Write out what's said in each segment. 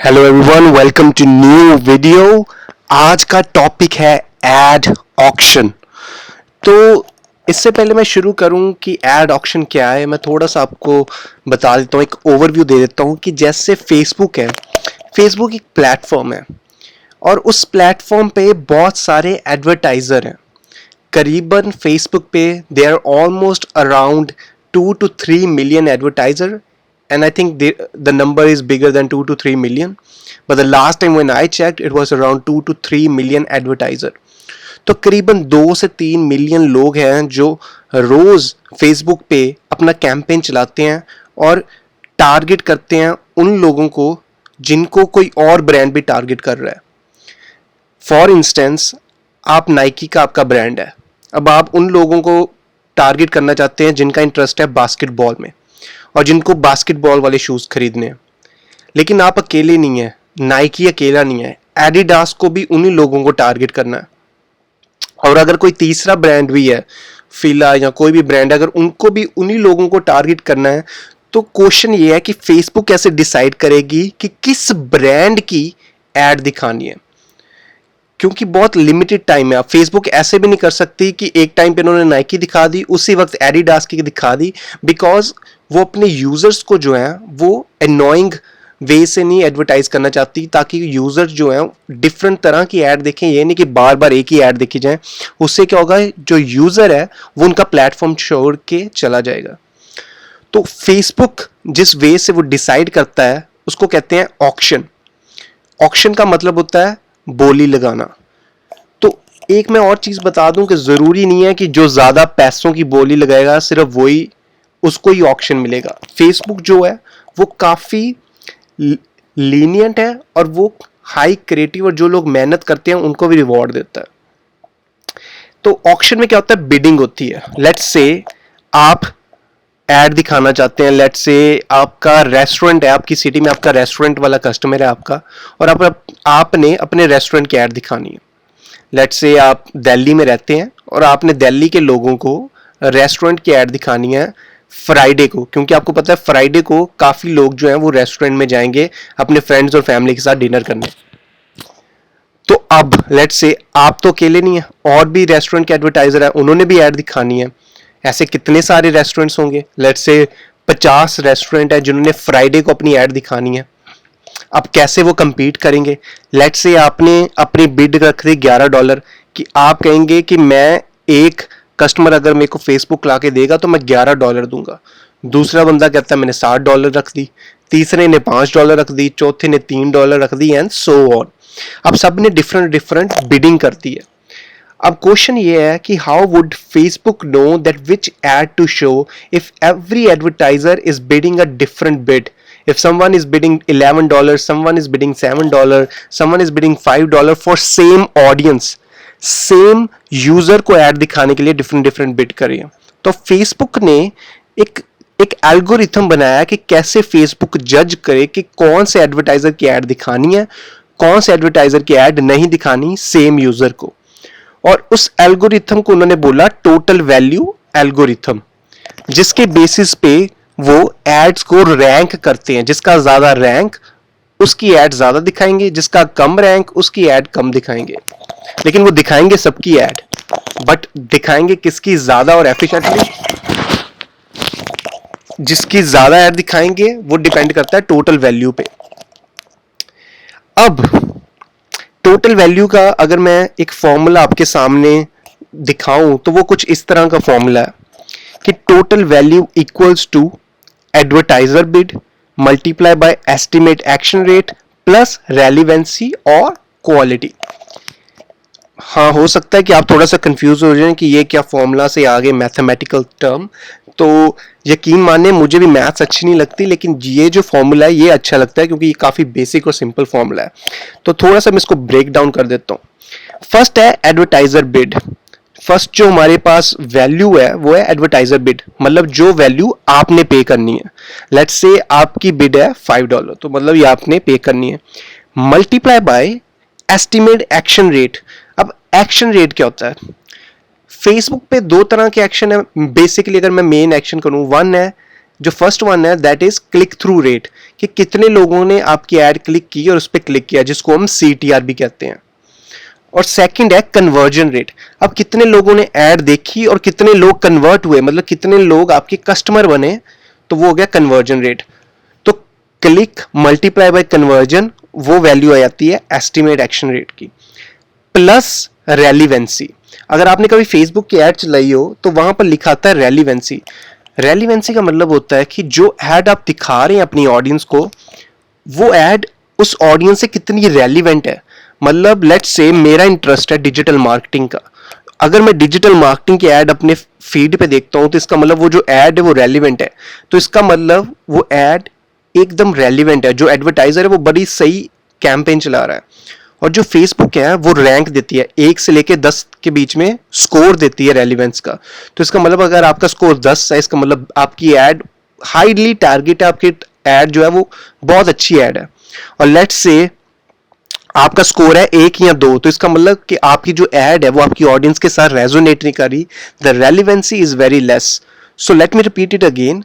Hello everyone, welcome to new video. आज का topic है एड ऑक्शन। तो इससे पहले मैं शुरू करूं कि एड ऑक्शन क्या है, मैं थोड़ा सा आपको बता देता हूं, एक ओवरव्यू दे देता हूं कि जैसे फेसबुक है। फेसबुक एक प्लेटफॉर्म है और उस प्लेटफॉर्म पे बहुत सारे एडवर्टाइजर हैं। करीबन फेसबुक पे there are almost around 2 to 3 million advertiser, and I think the number is bigger than 2 to 3 million, but the last time when I checked it was around 2 to 3 million advertiser. तो करीबन 2 से 3 million लोग हैं जो रोज Facebook पे अपना campaign चलाते हैं और टारगेट करते हैं उन लोगों को जिनको कोई और ब्रांड भी टारगेट कर रहा है। फॉर इंस्टेंस, आप नाइकी का आपका ब्रांड है, अब आप उन लोगों को टारगेट करना चाहते हैं जिनका इंटरेस्ट है बास्केटबॉल में और जिनको बास्केटबॉल वाले शूज खरीदने हैं। लेकिन आप अकेले नहीं है, नाइकी अकेला नहीं है, एडिडास को भी उन्हीं लोगों को टारगेट करना है। और अगर कोई तीसरा ब्रांड भी है, फिला या कोई भी ब्रांड, अगर उनको भी उन्हीं लोगों को टारगेट करना है, तो क्वेश्चन ये है कि फेसबुक कैसे डिसाइड करेगी कि किस ब्रांड की एड दिखानी है, क्योंकि बहुत लिमिटेड टाइम है। आप फेसबुक ऐसे भी नहीं कर सकती कि एक टाइम पे उन्होंने नाइकी दिखा दी, उसी वक्त एडिडास की दिखा दी, बिकॉज वो अपने यूजर्स को जो है वो अनोइंग वे से नहीं एडवर्टाइज करना चाहती, ताकि यूजर्स जो है डिफरेंट तरह की ऐड देखें। ये नहीं कि बार बार एक ही ऐड देखी जाए, उससे क्या होगा, जो यूजर है वो उनका प्लेटफॉर्म छोड़ के चला जाएगा। तो फेसबुक जिस वे से वो डिसाइड करता है उसको कहते हैं ऑक्शन। ऑक्शन का मतलब होता है बोली लगाना। तो एक मैं और चीज बता दूं कि जरूरी नहीं है कि जो ज्यादा पैसों की बोली लगाएगा सिर्फ वही, उसको ही ऑक्शन मिलेगा। फेसबुक जो है वो काफी लीनियंट है और वो हाई क्रिएटिव और जो लोग मेहनत करते हैं उनको भी रिवॉर्ड देता है। तो ऑक्शन में क्या होता है, बिडिंग होती है। लेट्स से आप एड दिखाना चाहते हैं, लेट्स से आपका रेस्टोरेंट है, आपकी सिटी में आपका रेस्टोरेंट वाला कस्टमर है आपका, और आपने अपने रेस्टोरेंट की एड दिखानी है। लेट्स से आप दिल्ली में रहते हैं और आपने दिल्ली के लोगों को रेस्टोरेंट की एड दिखानी है फ्राइडे को, क्योंकि आपको पता है फ्राइडे को काफी लोग जो हैं वो रेस्टोरेंट में जाएंगे अपने फ्रेंड्स और फैमिली के साथ डिनर करने। तो अब लेट्स से आप तो अकेले नहीं है, और भी रेस्टोरेंट के एडवर्टाइजर है, उन्होंने भी ऐड दिखानी है। ऐसे कितने सारे रेस्टोरेंट्स होंगे, लेट्स से 50 रेस्टोरेंट है जिन्होंने फ्राइडे को अपनी ऐड दिखानी है। अब कैसे वो compete करेंगे? लेट्स से आपने अपनी बिड रख दी $11 कि आप कहेंगे कि मैं एक कस्टमर अगर मेरे को फेसबुक ला के देगा तो मैं $11 दूंगा। दूसरा बंदा कहता है मैंने $60 रख दी, तीसरे ने $5 रख दी, चौथे ने $3 रख दी, एंड सो ऑन। अब सब ने डिफरेंट डिफरेंट बिडिंग करती है। अब क्वेश्चन ये है कि how would Facebook know that which ad to show if every advertiser is bidding a different bid? If someone is bidding $11, someone is bidding $7, someone is bidding $5 for same audience, same user को ad दिखाने के लिए different different bid कर रही है। तो Facebook ने एक एल्गोरिथम बनाया कि कैसे Facebook जज करे कि कौन से एडवर्टाइजर की एड दिखानी है, कौन से एडवर्टाइजर की एड नहीं दिखानी सेम यूजर को। और उस एल्गोरिथम को उन्होंने बोला टोटल वैल्यू एल्गोरिथम, जिसके बेसिस पे वो एड्स को रैंक करते हैं। जिसका ज्यादा रैंक उसकी एड ज्यादा दिखाएंगे, जिसका कम रैंक उसकी एड कम दिखाएंगे। लेकिन वो दिखाएंगे सबकी एड, बट दिखाएंगे किसकी ज्यादा और एफिशिएंटली। जिसकी ज्यादा एड दिखाएंगे वो डिपेंड करता है टोटल वैल्यू पे। अब टोटल वैल्यू का अगर मैं एक फॉर्मूला आपके सामने दिखाऊं तो वो कुछ इस तरह का फॉर्मूला है कि total value equals to advertiser bid multiply by estimate action rate plus relevancy और क्वालिटी। हाँ, हो सकता है कि आप थोड़ा सा कंफ्यूज हो जाएं कि ये क्या फॉर्मूला से आगे मैथमेटिकल टर्म। तो यकीन माने मुझे भी मैथ्स अच्छी नहीं लगती, लेकिन ये जो फॉर्मूला है ये अच्छा लगता है क्योंकि ये काफी बेसिक और सिंपल फॉर्मूला है। तो थोड़ा सा मैं इसको ब्रेक डाउन कर देता हूँ। फर्स्ट है एडवर्टाइजर बिड। फर्स्ट जो हमारे पास वैल्यू है वो है एडवर्टाइजर बिड, मतलब जो वैल्यू आपने पे करनी है। लेट्स से आपकी बिड है $5, तो मतलब ये आपने पे करनी है, multiply by estimate action rate. अब एक्शन रेट क्या होता है? फेसबुक पे दो तरह के एक्शन है बेसिकली। अगर मैं मेन एक्शन करूं, वन है जो फर्स्ट वन है that is click through rate, कि कितने लोगों ने आपकी ऐड क्लिक की और उस पर क्लिक किया, जिसको हम CTR भी कहते हैं। और सेकंड है कन्वर्जन रेट। अब कितने लोगों ने ऐड देखी और कितने लोग कन्वर्ट हुए, मतलब कितने लोग आपके कस्टमर बने, तो वो हो गया कन्वर्जन रेट। तो क्लिक मल्टीप्लाई बाय कन्वर्जन, वो वैल्यू आ जाती है एस्टिमेट एक्शन रेट की, प्लस रेलिवेंसी। अगर आपने कभी फेसबुक की ऐड चलाई हो तो वहां पर लिखा आता है रेलिवेंसी। रेलिवेंसी का मतलब होता है कि जो ऐड आप दिखा रहे हैं अपनी ऑडियंस को, वो ऐड उस ऑडियंस से कितनी रेलिवेंट है। मतलब लेट्स से मेरा इंटरेस्ट है डिजिटल मार्केटिंग का, अगर मैं डिजिटल मार्केटिंग की ऐड अपने फीड पे देखता हूं तो इसका मतलब वो जो ऐड है वो रेलिवेंट है। तो इसका मतलब वो ऐड एकदम रेलिवेंट है, जो एडवर्टाइजर है वो बड़ी सही कैंपेन चला रहा है। और जो फेसबुक है वो रैंक देती है 1 से लेके 10 के बीच में, स्कोर देती है रेलिवेंस का। तो इसका मतलब अगर आपका स्कोर 10 है, इसका मतलब आपकी ऐड हाईली टारगेट है, आपकी ऐड जो है वो बहुत अच्छी ऐड है। और लेट्स से आपका स्कोर है 1 या 2, तो इसका मतलब कि आपकी जो ऐड है वो आपकी ऑडियंस के साथ रेजोनेट नहीं कर रही, the relevancy is very less. So let me repeat it again,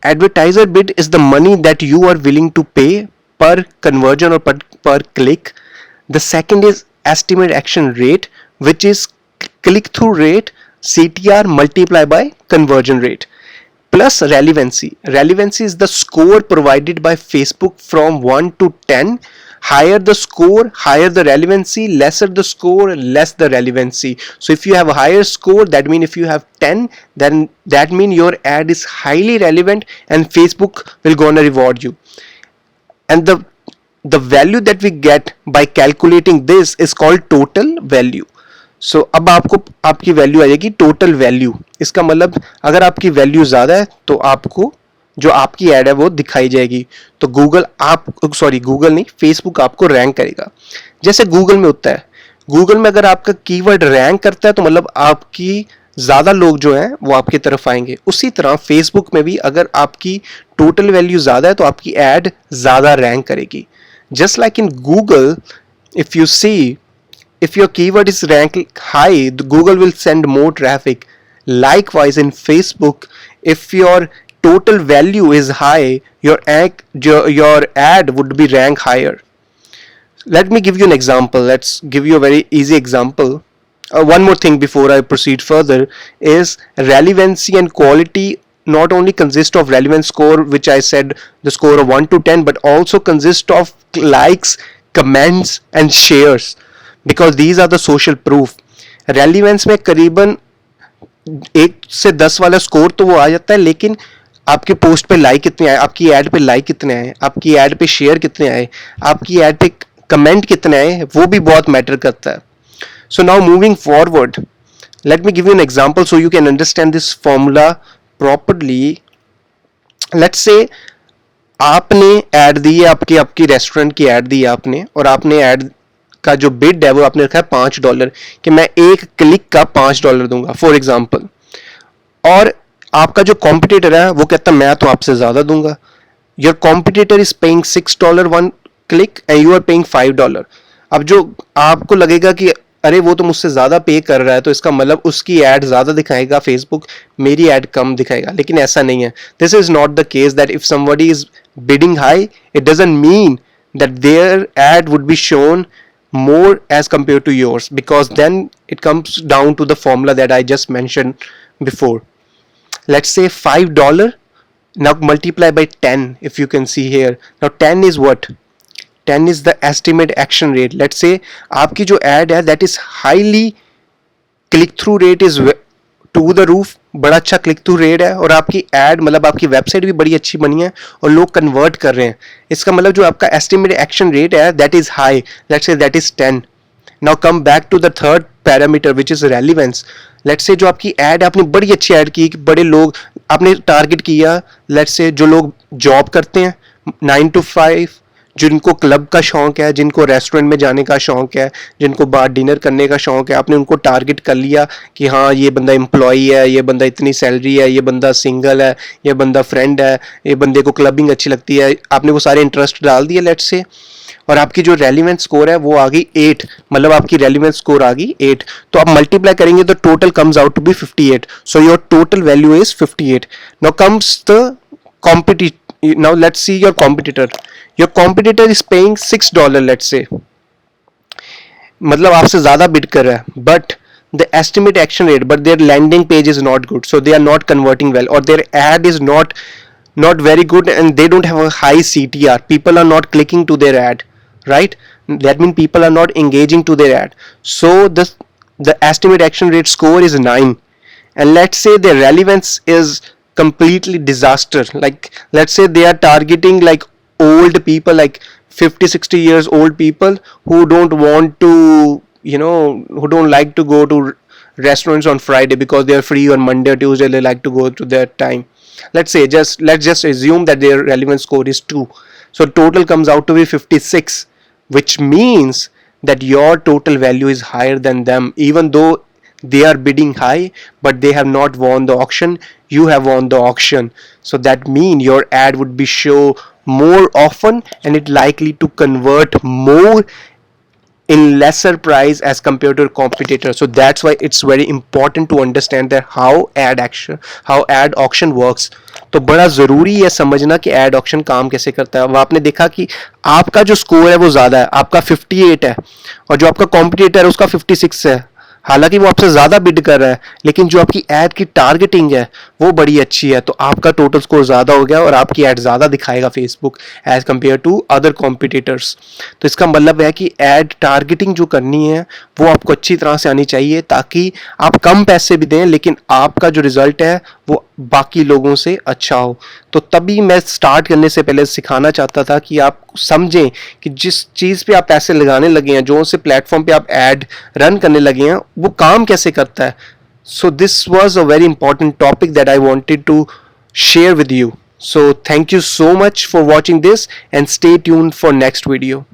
advertiser bid is the money that you are willing to pay per conversion or per click. The second is estimate action rate, which is click through rate, CTR multiplied by conversion rate, plus relevancy. Relevancy is the score provided by Facebook from 1 to 10. Higher the score, higher the relevancy, lesser the score, less the relevancy. So if you have a higher score, that means if you have 10, then that means your ad is highly relevant and Facebook will gonna reward you. And the value that we get by calculating this is called total value. सो अब आपको आपकी value आ जाएगी total value. इसका मतलब अगर आपकी value ज़्यादा है तो आपको जो आपकी ऐड है वो दिखाई जाएगी। तो गूगल नहीं, फेसबुक आपको रैंक करेगा। जैसे गूगल में होता है, गूगल में अगर आपका कीवर्ड रैंक करता है तो मतलब आपकी ज़्यादा लोग जो हैं वो आपकी तरफ आएंगे। उसी तरह फेसबुक में भी अगर आपकी टोटल वैल्यू ज़्यादा है तो आपकी ऐड ज़्यादा रैंक करेगी। Just like in Google, if you see, if your keyword is ranked high, Google will send more traffic. Likewise in Facebook, if your total value is high, your ad would be ranked higher. Let me give you an example. Let's give you a very easy example. One more thing before I proceed further is relevancy and quality not only consist of relevance score, which I said the score of 1 to 10, but also consist of likes, comments and shares. Because these are the social proof. Relevance में करीबन 1 से 10 वाला score तो वो आ जाता है, लेकिन आपके पोस्ट पे लाइक कितने आए, आपकी ऐड पे लाइक कितने आए, आपकी ऐड पे शेयर कितने आए, आपकी ऐड पे कमेंट कितने आए, वो भी बहुत मैटर करता है। So now moving forward, let me give you an example so you can understand this formula properly. Let's say आपने ऐड दी है, आपकी रेस्टोरेंट की ऐड दी है आपने, और आपने ऐड का जो बिड है वो आपने रखा है $5 कि मैं एक क्लिक का $5 दूंगा फॉर एग्जांपल। और आपका जो कॉम्पिटिटर है वो कहता है मैं तो आपसे ज्यादा दूंगा। Your competitor is paying $6 one click and you are paying $5। अब जो आपको लगेगा कि अरे वो तो मुझसे ज्यादा पे कर रहा है, तो इसका मतलब उसकी एड ज्यादा दिखाएगा फेसबुक, मेरी एड कम दिखाएगा। लेकिन ऐसा नहीं है। This is not the case that if somebody is bidding high, it doesn't mean that their ad would be shown more as compared to yours, because then it comes down to the formula that I just mentioned before. Let's say $5, now multiply by 10 if you can see here. Now 10 is what? 10 is the estimate action rate. Let's say आपकी जो ad है that is highly click through rate is to the roof, बड़ा अच्छा click through rate है, और आपकी add मतलब आपकी वेबसाइट भी बड़ी अच्छी बनी है और लोग कन्वर्ट कर रहे हैं। इसका मतलब जो आपका एस्टिमेट एक्शन रेट है that is high, let's say that is 10। Now come back to the third parameter which is relevance. Let's say जो आपकी ऐड है, आपने बड़ी अच्छी ऐड की, बड़े लोग आपने टारगेट किया, लेट्स से जो लोग जॉब करते हैं 9 to 5, जिनको क्लब का शौक है, जिनको रेस्टोरेंट में जाने का शौक है, जिनको बाहर डिनर करने का शौक है, आपने उनको टारगेट कर लिया कि हाँ ये बंदा एम्प्लॉई है, ये बंदा इतनी सैलरी है, ये बंदा सिंगल है, ये बंदा फ्रेंड है, ये बंदे को क्लबिंग अच्छी लगती है। आपने वो सारे इंटरेस्ट डाल दिए लेट्स से, और आपकी जो रेलिवेंस स्कोर है वो आ गई 8, मतलब आपकी रेलिवेंस स्कोर आ गई 8। तो आप मल्टीप्लाई करेंगे तो total comes out to be 58। So your total value is 58। Now comes the now let's see your competitor. Your competitor is paying $6, let's say, मतलब आपसे ज़्यादा बिड कर रहा है, but the estimate action rate, but their landing page is not good, so they are not converting well, or their ad is not very good, and they don't have a high CTR. People are not clicking to their ad, right? That means people are not engaging to their ad. So the estimate action rate score is 9, and let's say their relevance is completely disaster. Like, let's say they are targeting like old people, like 50-60 years old people who don't want to, who don't like to go to restaurants on Friday because they are free on Monday or Tuesday. They like to go to that time. Let's just assume that their relevance score is 2, so total comes out to be 56, which means that your total value is higher than them, even though they are bidding high, but they have not won the auction. You have won the auction, so that means your ad would be show more often, and it likely to convert more in lesser price as compared to a competitor. So that's why it's very important to understand that how ad auction works. तो बड़ा ज़रूरी है समझना कि add auction काम कैसे करता है. अब आपने देखा कि आपका जो स्कोर है वो ज़्यादा है, आपका 58 है, और जो आपका कॉम्पिटिटर है उसका 56 है. हालांकि वो आपसे ज़्यादा बिड कर रहा है, लेकिन जो आपकी ऐड की टारगेटिंग है वो बड़ी अच्छी है, तो आपका टोटल स्कोर ज़्यादा हो गया और आपकी ऐड ज़्यादा दिखाएगा Facebook as compare to other competitors. तो इसका मतलब है कि ऐड टारगेटिंग जो करनी है वो आपको अच्छी तरह से आनी चाहिए, ताकि आप कम पैसे भी दें लेकिन आपका जो रिजल्ट है वो बाकी लोगों से अच्छा हो. तो तभी मैं स्टार्ट करने से पहले सिखाना चाहता था कि आप समझें कि जिस चीज़ पे आप पैसे लगाने लगे हैं, जो से प्लेटफॉर्म पे आप ऐड रन करने लगे हैं, वो काम कैसे करता है. So this was a very important topic that I wanted to share with you. So thank you so much for watching this, and stay tuned for next video.